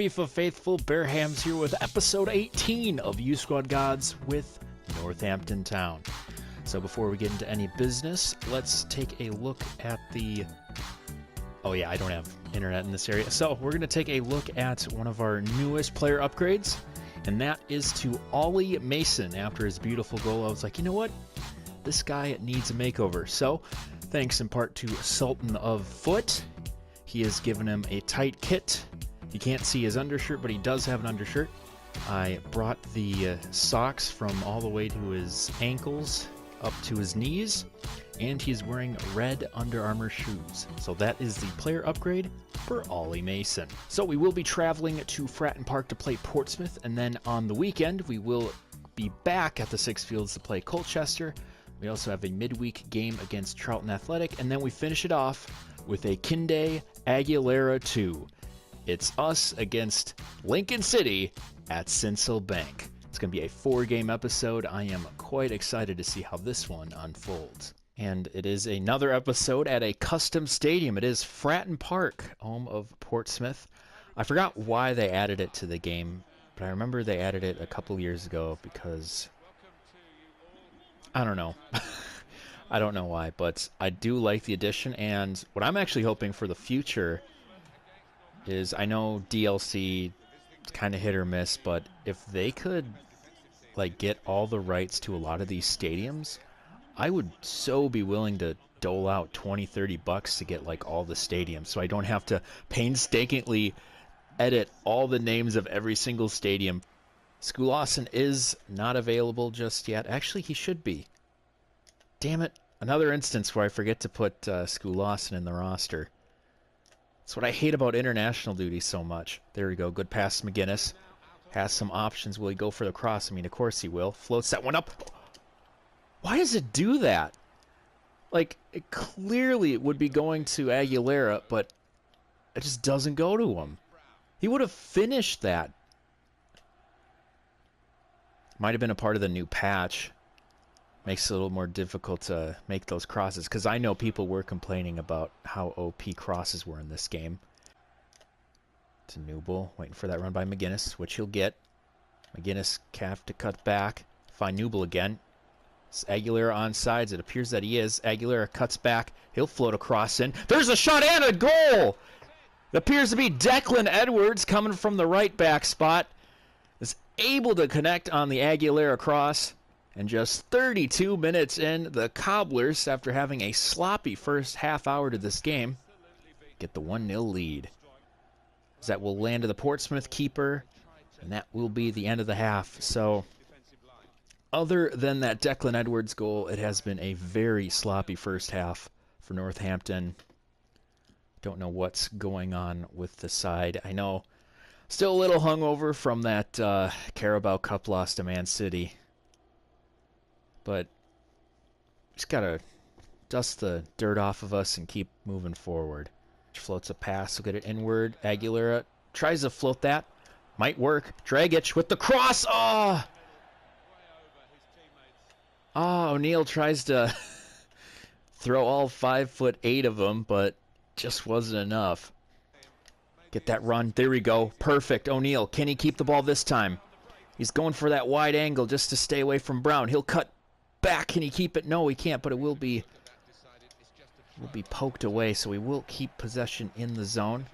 FIFA faithful, Bearhamms here with episode 18 of U Squad Gods with Northampton Town. So before we get into any business, let's take a look at the... Oh yeah, I don't have internet in this area. So we're going to take a look at one of our newest player upgrades, and that is to Ollie Mason. After his beautiful goal, I was like, you know what? This guy needs a makeover. So, thanks in part to Sultan of Foot, he has given him a tight kit. You can't see his undershirt, but he does have an undershirt. I brought the socks from all the way to his ankles up to his knees, and he's wearing red Under Armour shoes. So that is the player upgrade for Ollie Mason. So we will be traveling to Fratton Park to play Portsmouth, and then on the weekend we will be back at the Six Fields to play Colchester. We also have a midweek game against Charlton Athletic, and then we finish it off with a Kinde Aguilera 2. It's us against Lincoln City at Sinsel Bank. It's going to be a 4-game episode. I am quite excited to see how this one unfolds. And it is another episode at a custom stadium. It is Fratton Park, home of Portsmouth. I forgot why they added it to the game, but I remember they added it a couple years ago because... I don't know. I don't know why, but I do like the addition, and what I'm actually hoping for the future is, I know DLC is kind of hit or miss, but if they could like get all the rights to a lot of these stadiums, I would so be willing to dole out 20-30 bucks to get like all the stadiums, so I don't have to painstakingly edit all the names of every single stadium. Skulason is not available just yet. Actually, he should be. Damn it. Another instance where I forget to put Skulason in the roster. That's what I hate about international duty so much. There we go. Good pass to McGuinness. Has some options. Will he go for the cross? I mean, of course he will. Floats that one up. Why does it do that? Like, it clearly would be going to Aguilera, but it just doesn't go to him. He would have finished that. Might have been a part of the new patch. Makes it a little more difficult to make those crosses, because I know people were complaining about how OP crosses were in this game. To Newble, waiting for that run by McGuinness, which he'll get. McGuinness have to cut back. Find Newble again. It's Aguilera on sides. It appears that he is. Aguilera cuts back. He'll float a cross in. There's a shot and a goal! It appears to be Declan Edwards coming from the right back spot. Is able to connect on the Aguilera cross. And just 32 minutes in, the Cobblers, after having a sloppy first half hour to this game, get the 1-0 lead. That will land to the Portsmouth keeper, and that will be the end of the half. So, other than that Declan Edwards goal, it has been a very sloppy first half for Northampton. Don't know what's going on with the side. I know, still a little hungover from that Carabao Cup loss to Man City. But just got to dust the dirt off of us and keep moving forward. Floats a pass, we'll get it inward. Aguilera tries to float that. Might work. Dragic with the cross. Oh! Oh, O'Neal tries to throw all 5'8" of them, but just wasn't enough. Get that run. There we go. Perfect. O'Neal. Can he keep the ball this time? He's going for that wide angle just to stay away from Brown. He'll cut back. Can he keep it? No, he can't, but it will be poked away, so we will keep possession in the zone.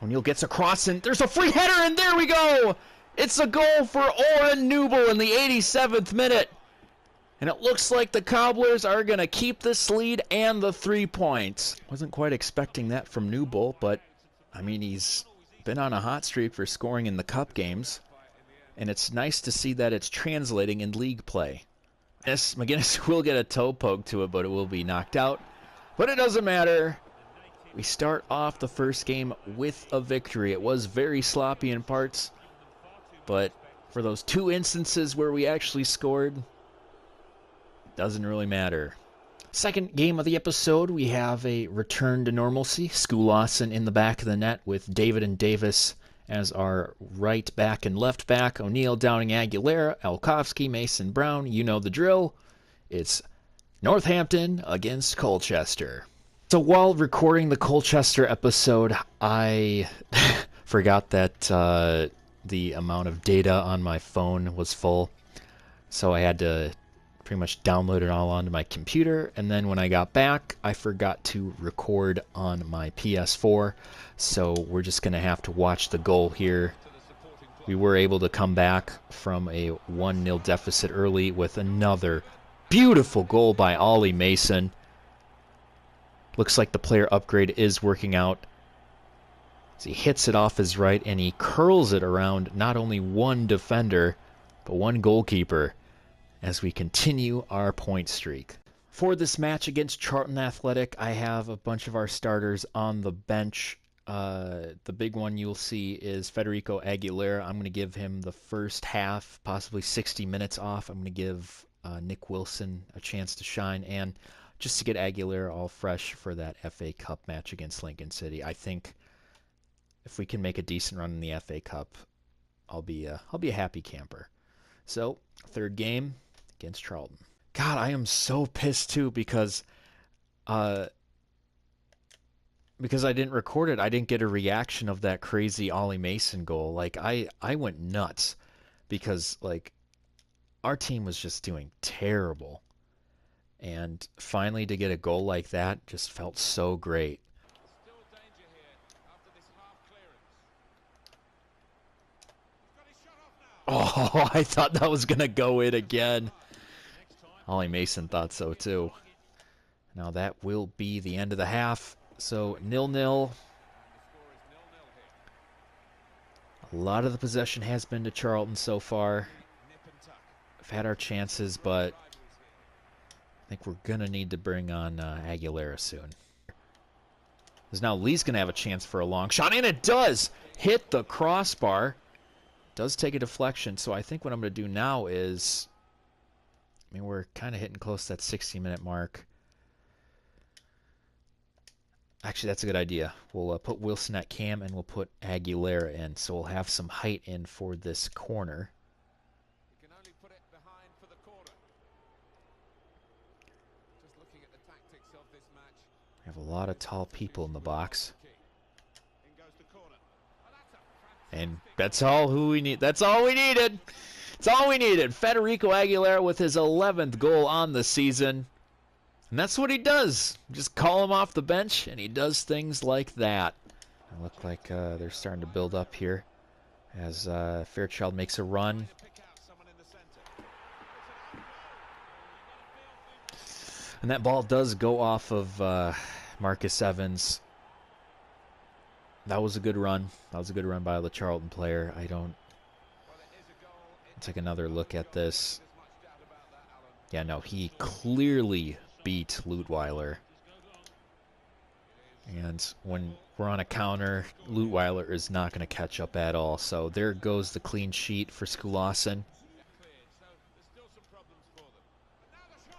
O'Neal gets across, and there's a free header, and there we go! It's a goal for Oren Newble in the 87th minute. And it looks like the Cobblers are going to keep this lead and the 3 points. Wasn't quite expecting that from Newble, but, I mean, he's been on a hot streak for scoring in the cup games. And it's nice to see that it's translating in league play. Yes, McGuinness will get a toe poke to it, but it will be knocked out. But it doesn't matter. We start off the first game with a victory. It was very sloppy in parts, but for those 2 instances where we actually scored, doesn't really matter. Second game of the episode, we have a return to normalcy. Skulason in the back of the net with David and Davis as our right back and left back. O'Neal, Downing, Aguilera, Alkowski, Mason, Brown. You know the drill. It's Northampton against Colchester. So while recording the Colchester episode, I forgot that the amount of data on my phone was full, so I had to pretty much download it all onto my computer, and then when I got back, I forgot to record on my PS4, so we're just going to have to watch the goal here. We were able to come back from a 1-0 deficit early with another beautiful goal by Ollie Mason. Looks like the player upgrade is working out. So he hits it off his right and he curls it around not only one defender, but one goalkeeper as we continue our point streak. For this match against Charlton Athletic, I have a bunch of our starters on the bench. The big one you'll see is Federico Aguilera. I'm going to give him the first half, possibly 60 minutes off. I'm going to give Nick Wilson a chance to shine, and just to get Aguilera all fresh for that FA Cup match against Lincoln City. I think if we can make a decent run in the FA Cup, I'll be a happy camper. So, third game against Charlton. God, I am so pissed too because I didn't record it. I didn't get a reaction of that crazy Ollie Mason goal. Like I went nuts because like our team was just doing terrible. And finally to get a goal like that just felt so great. Oh, I thought that was going to go in again. Ollie Mason thought so too. Now that will be the end of the half. So 0-0. A lot of the possession has been to Charlton so far. We've had our chances, but I think we're going to need to bring on Aguilera soon. Because now Lee's going to have a chance for a long shot, and it does hit the crossbar. Does take a deflection, so I think what I'm going to do now is, I mean, we're kind of hitting close to that 60-minute mark. Actually, that's a good idea. We'll put Wilson at cam, and we'll put Aguilera in, so we'll have some height in for this corner. You can only put it behind for the corner. Just looking at the tactics of this match. We have a lot of tall people in the box. And that's all who we need. That's all we needed. That's all we needed. Federico Aguilera with his 11th goal on the season. And that's what he does. Just call him off the bench, and he does things like that. It look like they're starting to build up here as Fairchild makes a run. And that ball does go off of Marcus Evans. That was a good run. That was a good run by the Charlton player. Take another look at this. Yeah, no, he clearly beat Lutweiler. And when we're on a counter, Lutweiler is not going to catch up at all. So there goes the clean sheet for Skulason.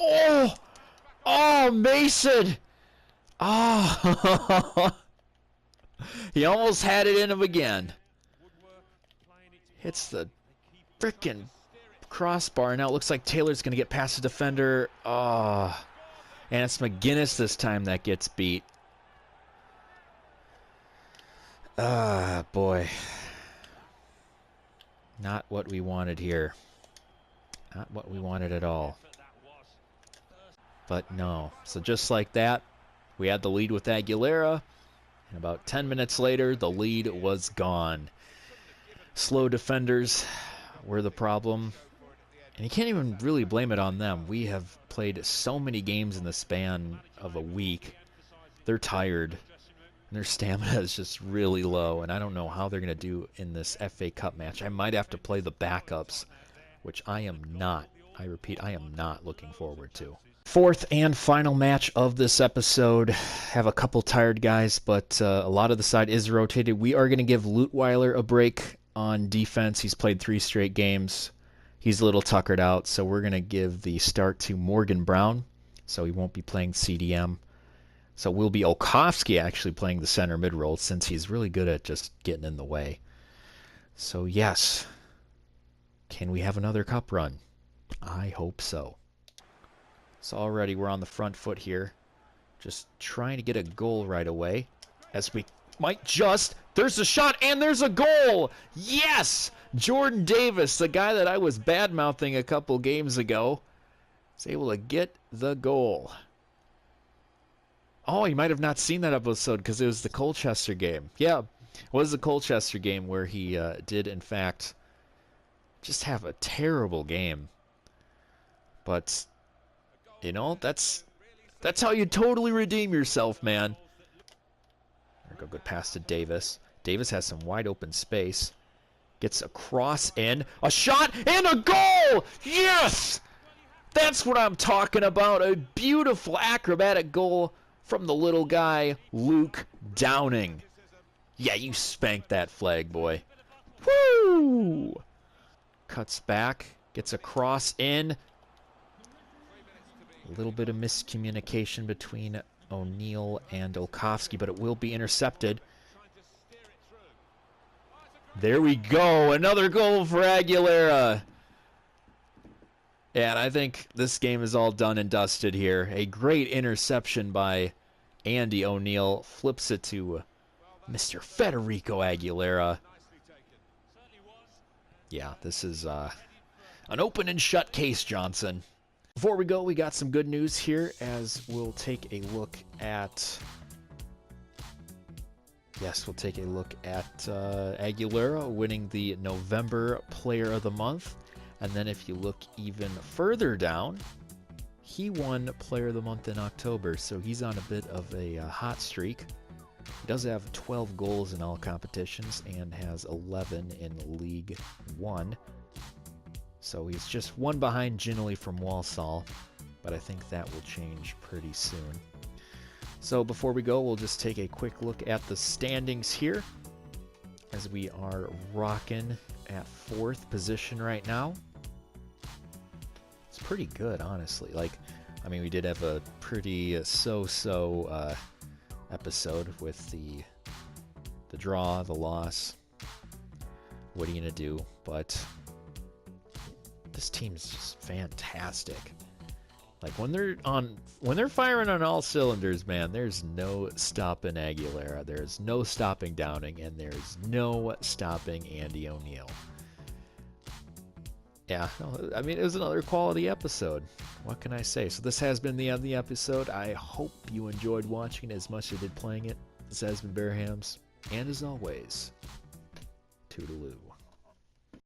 Oh! Oh, Mason! Oh! He almost had it in him again. Hits the frickin' crossbar. Now it looks like Taylor's going to get past the defender. Oh. And it's McGinnis this time that gets beat. Ah, boy. Not what we wanted here. Not what we wanted at all. But no. So just like that, we had the lead with Aguilera. And about 10 minutes later, the lead was gone. Slow defenders were the problem. And you can't even really blame it on them. We have played so many games in the span of a week. They're tired. And their stamina is just really low. And I don't know how they're going to do in this FA Cup match. I might have to play the backups, which I am not. I repeat, I am not looking forward to. Fourth and final match of this episode. Have a couple tired guys, but a lot of the side is rotated. We are going to give Lutweiler a break on defense. He's played 3 straight games. He's a little tuckered out, so we're going to give the start to Morgan Brown. So he won't be playing CDM. So we'll be Olkowski actually playing the center mid role since he's really good at just getting in the way. So yes, can we have another cup run? I hope so. So already we're on the front foot here. Just trying to get a goal right away. As we Might just. There's a shot and there's a goal. Yes! Jordan Davis, the guy that I was bad-mouthing a couple games ago, is able to get the goal. Oh, you might have not seen that episode because it was the Colchester game. Yeah, it was the Colchester game where he did, in fact, just have a terrible game. But, you know, that's how you totally redeem yourself, man. There we go, good pass to Davis. Davis has some wide open space. Gets a cross in. A shot and a goal! Yes! That's what I'm talking about. A beautiful acrobatic goal from the little guy, Luke Downing. Yeah, you spanked that flag, boy. Woo! Cuts back. Gets a cross in. A little bit of miscommunication between O'Neill and Olkowski, but it will be intercepted. There we go. Another goal for Aguilera. And I think this game is all done and dusted here. A great interception by Andy O'Neill. Flips it to Mr. Federico Aguilera. Yeah, this is an open and shut case, Johnson. Before we go, we got some good news here as we'll take a look at... Yes, we'll take a look at Aguilera winning the November Player of the Month. And then if you look even further down, he won Player of the Month in October, so he's on a bit of a hot streak. He does have 12 goals in all competitions and has 11 in League One. So he's just one behind Ginley from Walsall, but I think that will change pretty soon. So before we go, we'll just take a quick look at the standings here, as we are rocking at 4th position right now. It's pretty good, honestly. Like, I mean, we did have a pretty so-so episode with the draw, the loss. What are you gonna do? But this team's just fantastic. Like when they're firing on all cylinders, man, there's no stopping Aguilera. There's no stopping Downing, and there's no stopping Andy O'Neill. Yeah, I mean, it was another quality episode. What can I say? So this has been the end of the episode. I hope you enjoyed watching it as much as I did playing it. This has been Bearhamms, and as always, toodaloo.